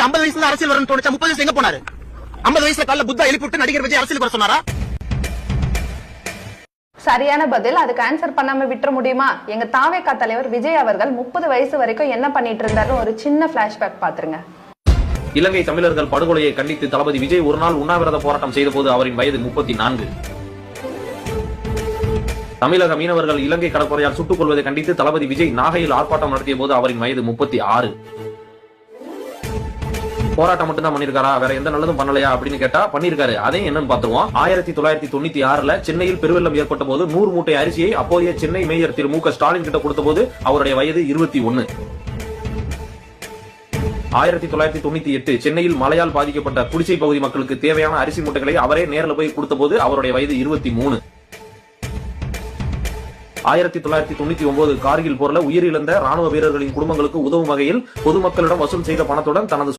விஜய் 50 வயசுல அரசியல் வரணும்னு தோணுச்சா? 30 வயசுல எங்க போனாரு? 50 வயசுல காலைல புத்தா எழுப்பிட்டு நடிகர் விஜய் அரசியல் வர சொன்னாரா? சரியான பதில். அதுக்கு ஆன்சர் பண்ணாம விட்டுற முடியுமா? எங்க தாவேகா தலைவர் விஜய் அவர்கள் 30 வயசு வரைக்கும் என்ன பண்ணிட்டு இருந்தாரு ஒரு சின்ன பிளாஷ்பேக் பாத்துருங்க. இலங்கை தமிழர்கள் படுகொலையை கண்டித்து தளபதி விஜய் ஒரு நாள் உண்ணாவிரத போராட்டம் செய்த போது அவரின் வயது 34. தமிழக மீனவர்கள் இலங்கை கடற்படையால் சுட்டுக் கொள்வதை கண்டித்து தளபதி விஜய் நாகையில் ஆர்ப்பாட்டம் நடத்திய போது அவரின் வயது 36. போராட்டம் மட்டும் தான் பண்ணிருக்காரா, வேற எந்த நல்லதும் பண்ணலையா அப்படின்னு கேட்டா பண்ணிருக்காரு. அதையும் என்னன்னு பாத்துருவோம். 1996 சென்னையில் பெருவெள்ளம் ஏற்பட்ட போது 100 மூட்டை அரிசியை அப்போதைய சென்னை மேயர் திரு மு.க. ஸ்டாலின் கிட்ட கொடுத்த போது அவருடைய வயது 21. 1998 சென்னையில் மழையால் பாதிக்கப்பட்ட குடிசை பகுதி மக்களுக்கு தேவையான அரிசி மூட்டைகளை அவரே நேரில் போய் கொடுத்த போது அவருடைய வயது 23. 1999 கார்கில் போர்ல உயிரிழந்த ராணுவ வீரர்களின் குடும்பங்களுக்கு உதவும் வகையில் பொதுமக்களிடம் வசூல் செய்த பணத்துடன் தனது